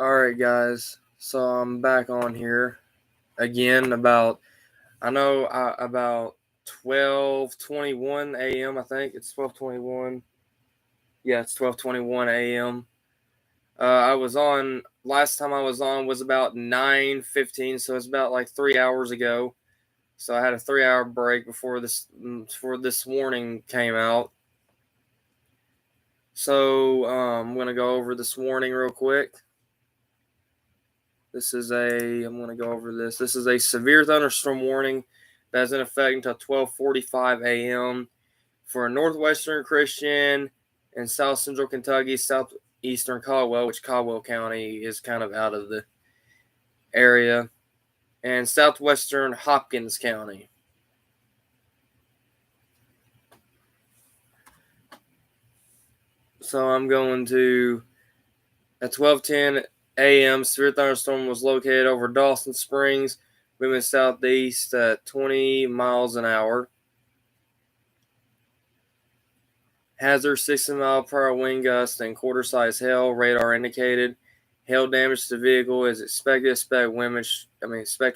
Alright, guys. So I'm back on here again about 12:21 a.m. I think it's 12:21. Yeah, it's 12:21 a.m. I was on last time I was on was about 9:15, so it's about like 3 hours ago. So I had a 3 hour break before this warning came out. So I'm gonna go over this warning real quick. I'm going to go over this. This is a severe thunderstorm warning that's in effect until 12:45 a.m. for northwestern Christian and south central Kentucky, southeastern Caldwell, which Caldwell County is kind of out of the area, and southwestern Hopkins County. So I'm going to, at 12:10 a.m., severe thunderstorm was located over Dawson Springs, moving southeast at 20 miles an hour. Hazard 60-mile-per-hour wind gusts and quarter-size hail. Radar indicated. Hail damage to the vehicle is expected. Expect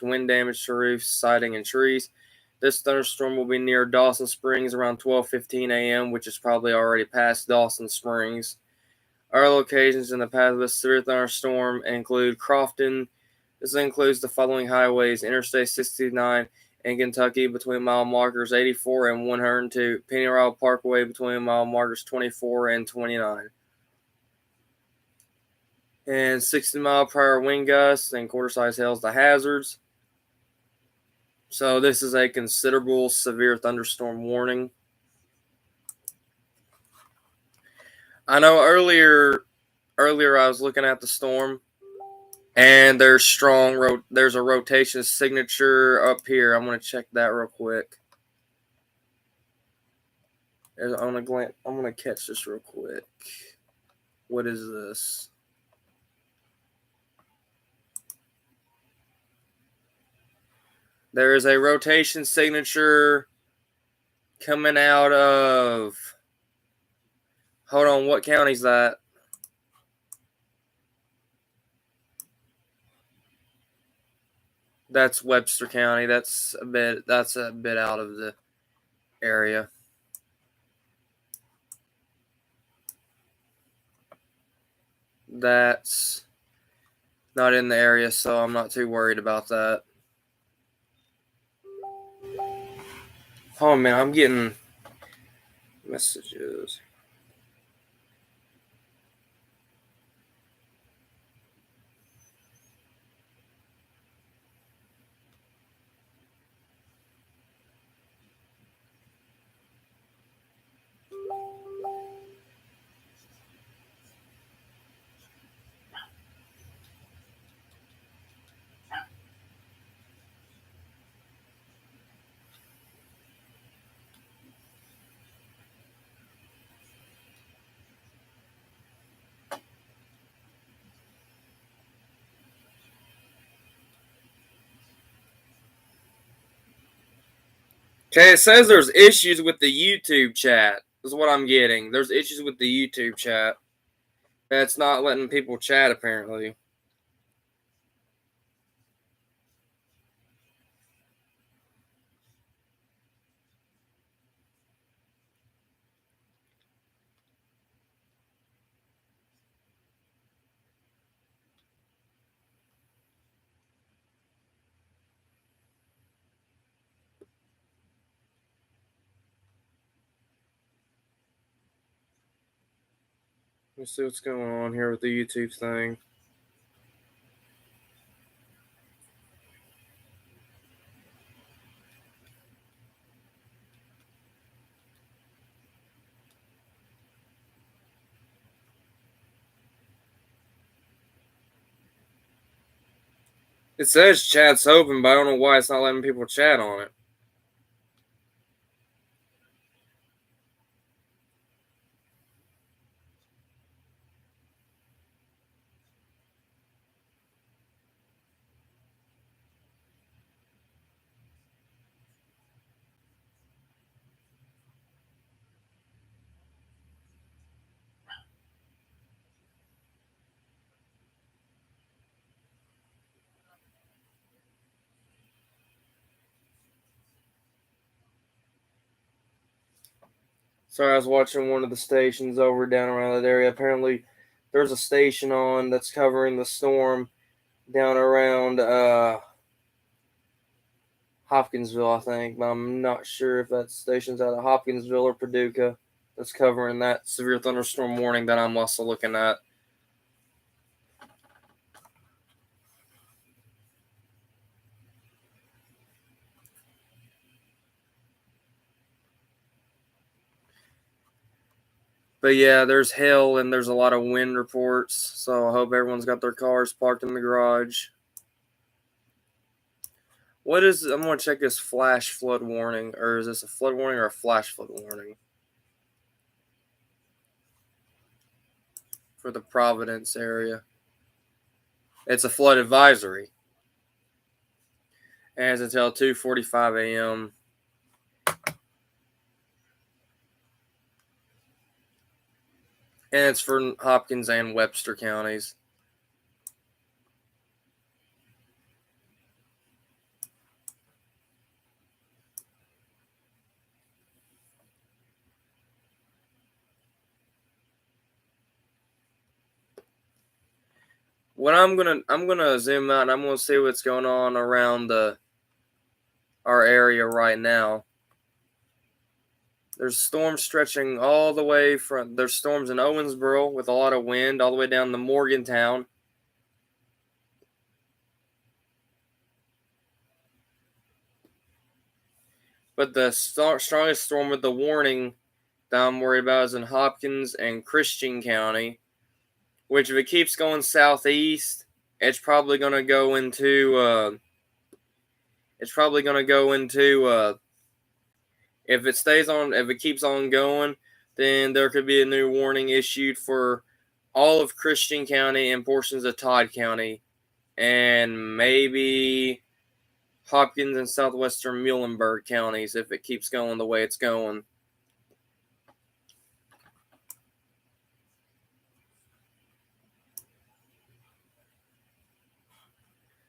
wind damage to roofs, siding, and trees. This thunderstorm will be near Dawson Springs around 12:15 a.m., which is probably already past Dawson Springs. Other locations in the path of this severe thunderstorm include Crofton. This includes the following highways: Interstate 69 in Kentucky between mile markers 84 and 102, Pennyroyal Parkway between mile markers 24 and 29. And 60-mile-per-hour wind gusts and quarter-size hail is the hazards. So this is a considerable severe thunderstorm warning. I know earlier I was looking at the storm, and there's a rotation signature up here. I'm going to check that real quick. I'm going to catch this real quick. What is this? There is a rotation signature coming out of. Hold on, what county's that? That's Webster County. That's a bit out of the area. That's not in the area, so I'm not too worried about that. Oh man, I'm getting messages. Okay, it says there's issues with the YouTube chat. Is what I'm getting. There's issues with the YouTube chat. That's not letting people chat, apparently. Let's see what's going on here with the YouTube thing. It says chat's open, but I don't know why it's not letting people chat on it. Sorry, I was watching one of the stations over down around that area. Apparently, there's a station on that's covering the storm down around Hopkinsville, I think. But I'm not sure if that station's out of Hopkinsville or Paducah that's covering that severe thunderstorm warning that I'm also looking at. But yeah, there's hail and there's a lot of wind reports. So I hope everyone's got their cars parked in the garage. I'm going to check this flash flood warning. Or is this a flood warning or a flash flood warning? For the Providence area. It's a flood advisory. And it's until 2:45 a.m. And it's for Hopkins and Webster counties. What I'm gonna zoom out and I'm gonna see what's going on around our area right now. There's storms stretching all the way from. There's storms in Owensboro with a lot of wind all the way down to Morgantown. But the strongest storm with the warning that I'm worried about is in Hopkins and Christian County, which if it keeps going southeast, it's probably going to go into. If it keeps on going, then there could be a new warning issued for all of Christian County and portions of Todd County, and maybe Hopkins and southwestern Muhlenberg counties if it keeps going the way it's going.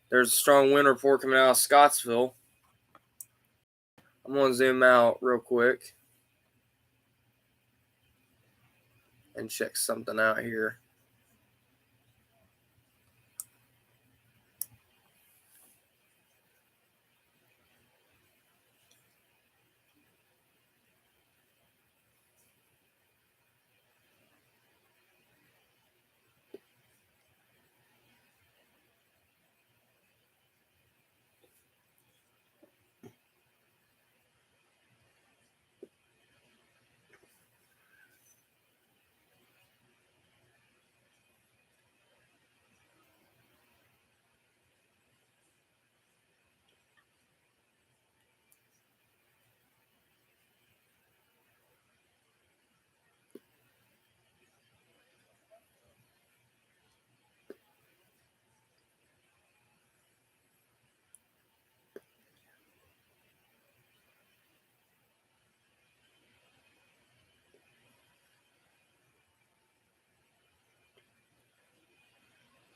There's a strong wind report coming out of Scottsville. I'm going to zoom out real quick and check something out here.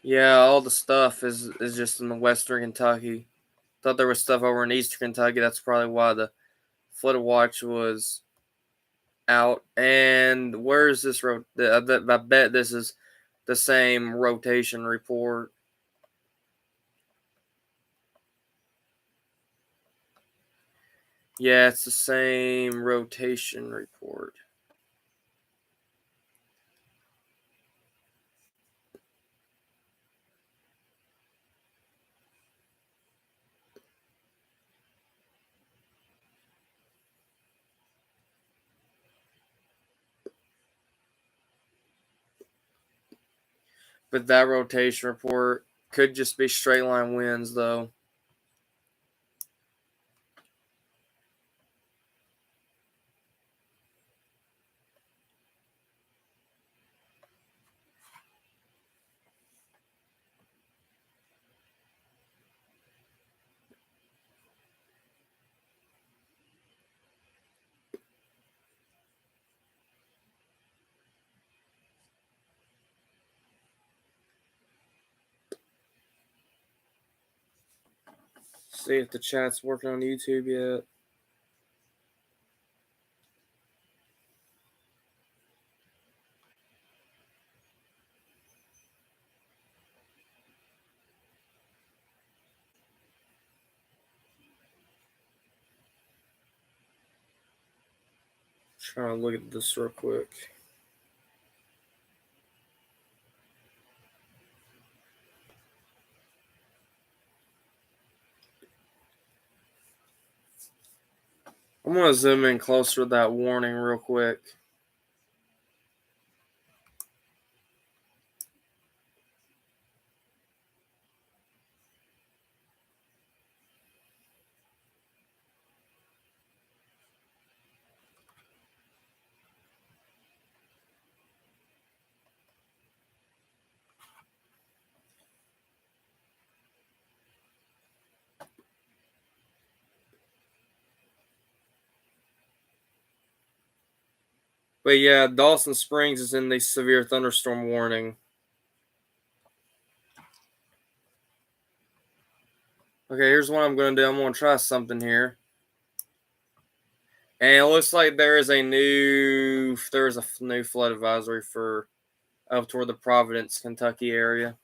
Yeah, all the stuff is just in the western Kentucky. Thought there was stuff over in eastern Kentucky. That's probably why the flood watch was out. And where is this road? I bet this is the same rotation report. Yeah, it's the same rotation report. But that rotation report could just be straight line winds, though. See if the chat's working on YouTube yet. Trying to look at this real quick. I'm going to zoom in closer to that warning real quick. But yeah, Dawson Springs is in the severe thunderstorm warning. Okay, here's what I'm going to do. I'm going to try something here. And it looks like there's a new flood advisory for up toward the Providence, Kentucky area.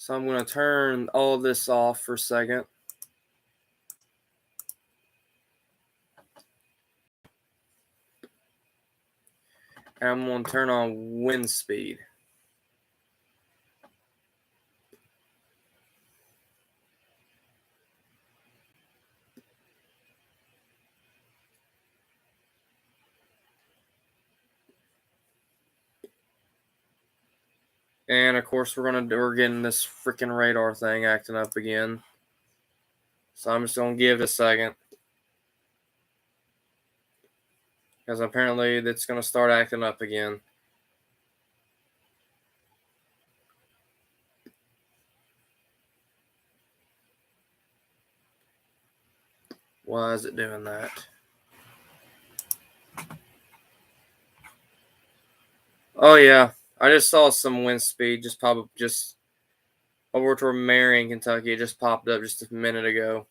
So I'm going to turn all of this off for a second. And I'm going to turn on wind speed. And of course, we're getting this freaking radar thing acting up again. So I'm just going to give it a second. Because apparently it's going to start acting up again. Why is it doing that? Oh yeah, I just saw some wind speed just pop up just over toward Marion, Kentucky. It just popped up just a minute ago.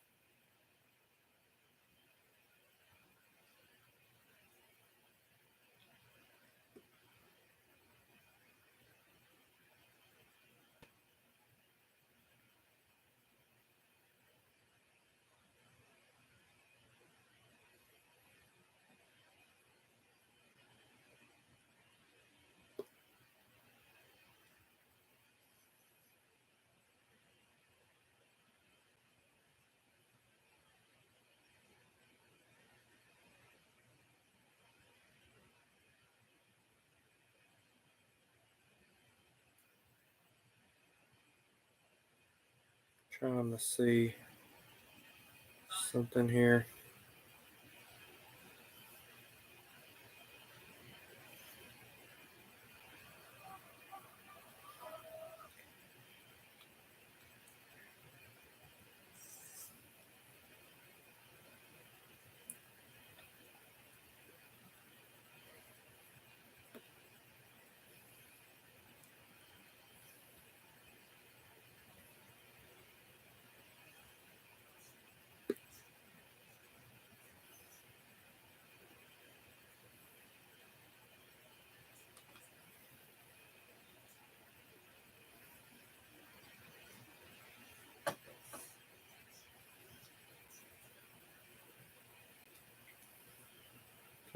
Trying to see something here.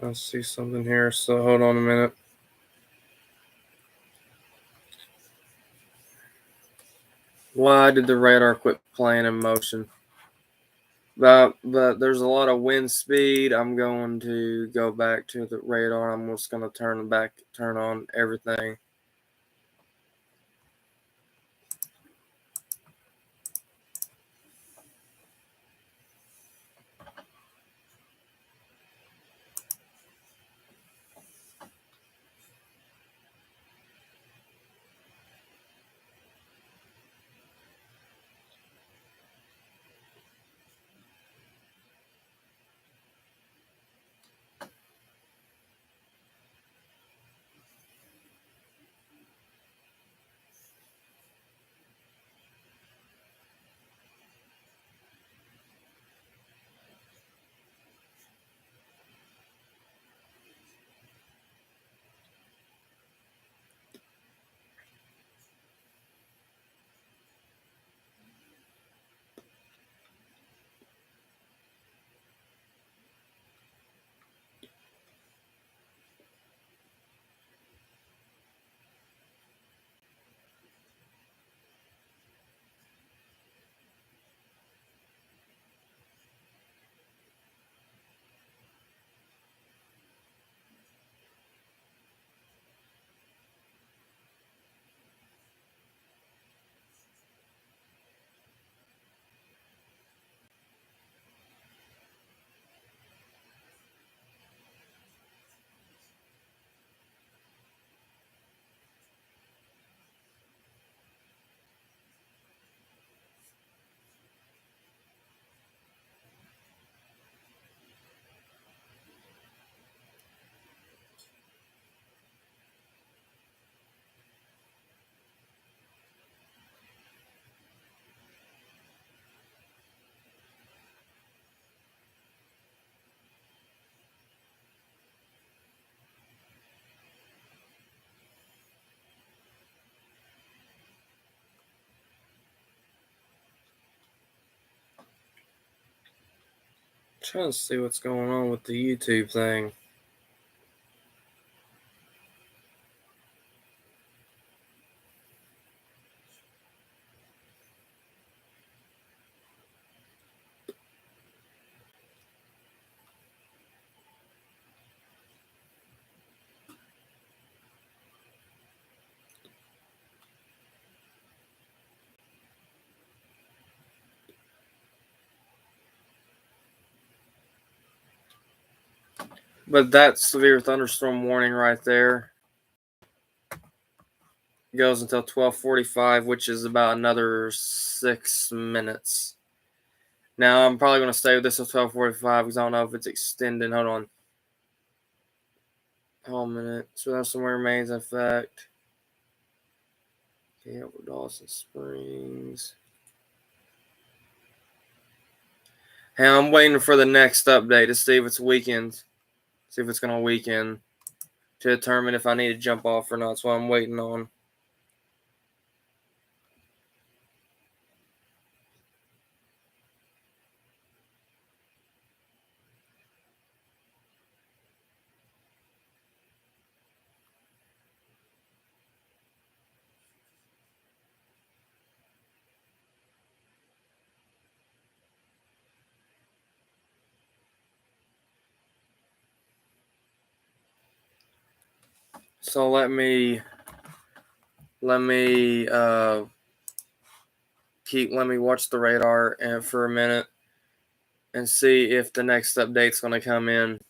I see something here, so hold on a minute. Why did the radar quit playing in motion? But there's a lot of wind speed. I'm going to go back to the radar. I'm just going to turn on everything. Trying to see what's going on with the YouTube thing. But that severe thunderstorm warning right there goes until 12:45, which is about another 6 minutes. Now I'm probably going to stay with this until 12:45 because I don't know if it's extending. Hold on. Hold a minute. So that somewhere remains in effect. Okay, over Dawson Springs. Hey, I'm waiting for the next update to see if it's weakened. See if it's going to weaken to determine if I need to jump off or not. That's what I'm waiting on. So let me watch the radar and for a minute and see if the next update's going to come in.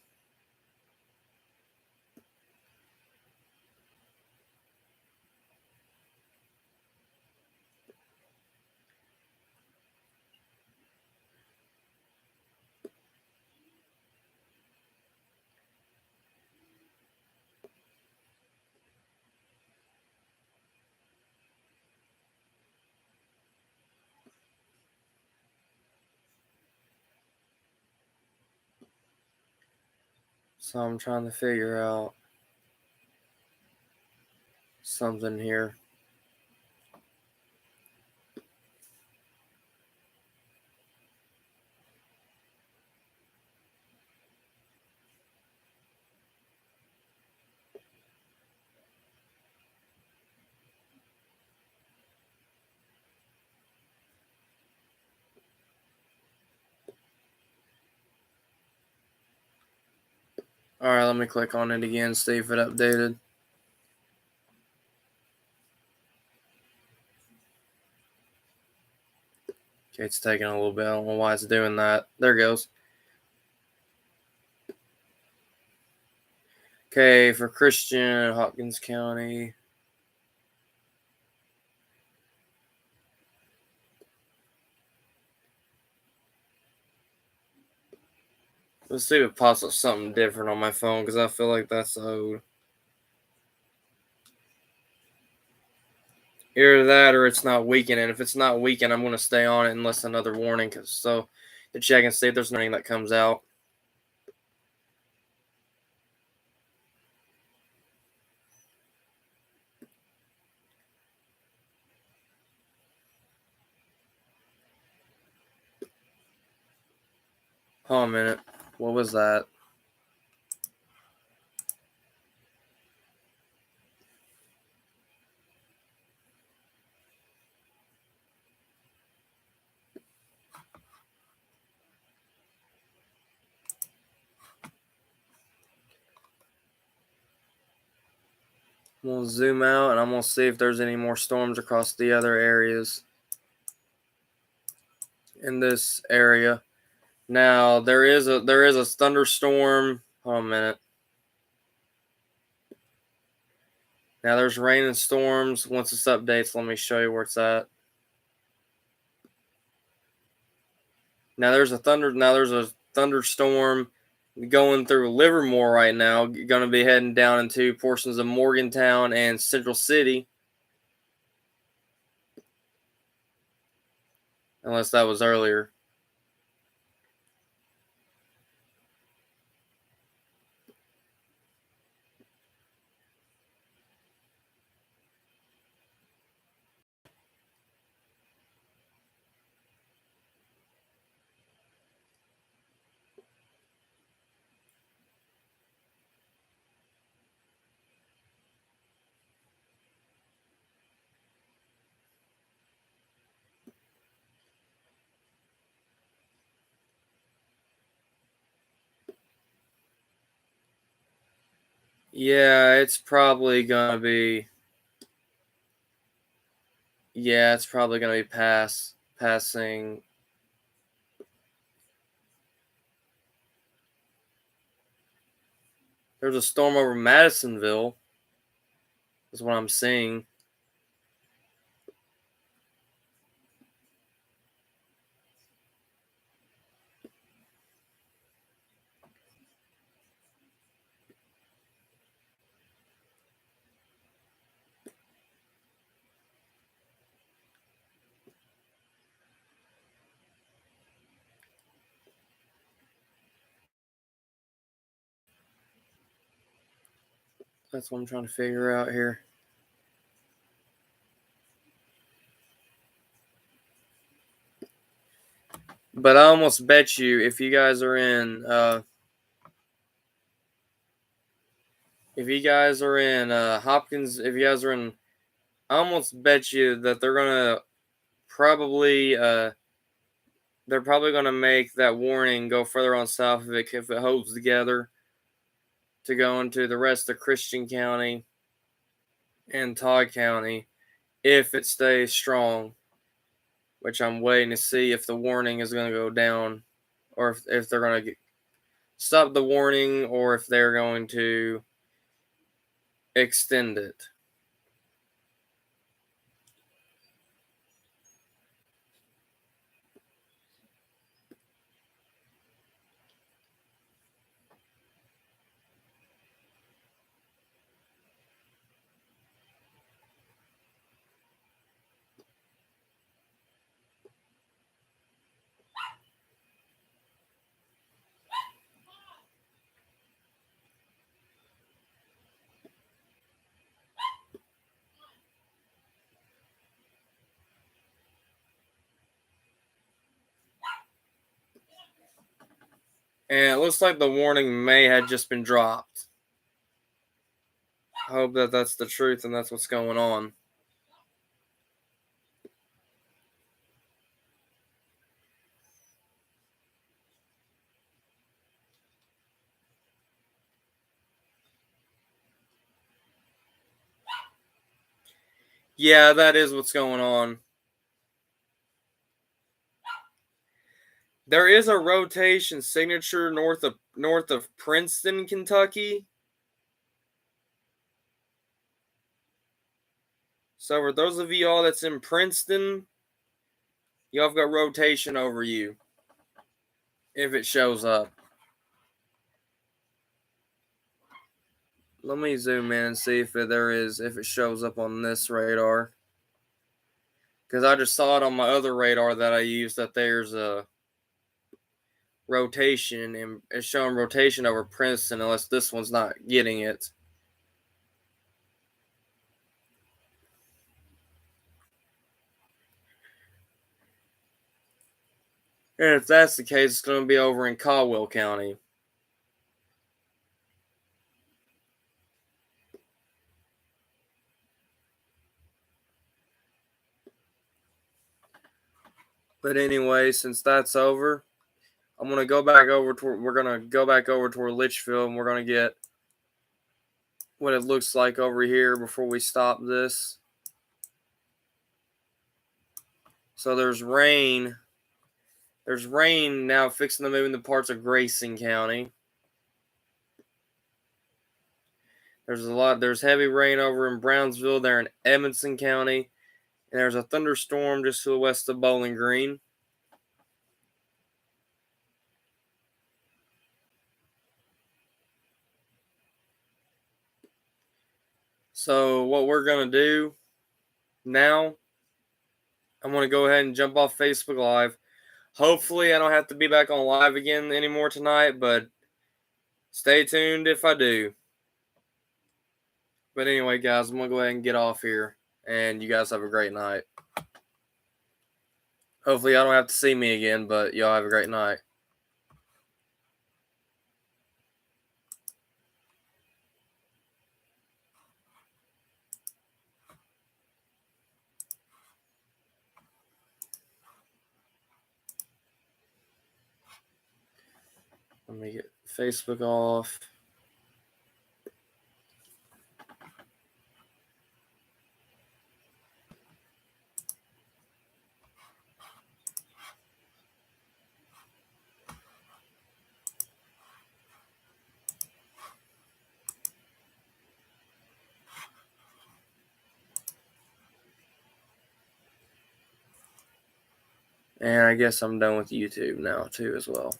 So I'm trying to figure out something here. All right, let me click on it again, see if it updated. Okay, it's taking a little bit. I don't know why it's doing that. There it goes. Okay, for Christian, Hopkins County. Let's see if it pops up something different on my phone because I feel like that's old. Either that or it's not weakening. If it's not weakening, I'm going to stay on it unless another warning. So to check and see if there's nothing that comes out. Hold on a minute. What was that? I'm going to zoom out and I'm going to see if there's any more storms across the other areas in this area. Now there is a thunderstorm. Hold on a minute. Now there's rain and storms. Once this updates, let me show you where it's at. Now there's a thunderstorm going through Livermore right now. Going to be heading down into portions of Morgantown and Central City. Unless that was earlier. Yeah, it's probably gonna be. Yeah, it's probably gonna be passing. There's a storm over Madisonville. Is what I'm seeing. That's what I'm trying to figure out here. But I almost bet you if you guys are in Hopkins, if you guys are in, I almost bet you that probably they're probably gonna make that warning go further on south if it holds together to go into the rest of Christian County and Todd County if it stays strong, which I'm waiting to see if the warning is going to go down or if they're going to stop the warning or if they're going to extend it. And it looks like the warning may have just been dropped. I hope that that's the truth and that's what's going on. Yeah, that is what's going on. There is a rotation signature north of Princeton, Kentucky. So for those of y'all that's in Princeton, y'all have got rotation over you if it shows up. Let me zoom in and see if it shows up on this radar. Because I just saw it on my other radar that I use that there's a rotation and it's showing rotation over Princeton unless this one's not getting it. And if that's the case, it's going to be over in Caldwell County. But anyway, since that's over, I'm gonna go back over to we're gonna go back over toward Litchfield and we're gonna get what it looks like over here before we stop this. So there's rain. There's rain now fixing to move into parts of Grayson County. There's heavy rain over in Brownsville, there in Edmonson County, and there's a thunderstorm just to the west of Bowling Green. So what we're gonna do now, I'm gonna go ahead and jump off Facebook Live. Hopefully I don't have to be back on live again anymore tonight, but stay tuned if I do. But anyway, guys, I'm gonna go ahead and get off here, and you guys have a great night. Hopefully, y'all don't have to see me again, but y'all have a great night. Let me get Facebook off. And I guess I'm done with YouTube now, too, as well.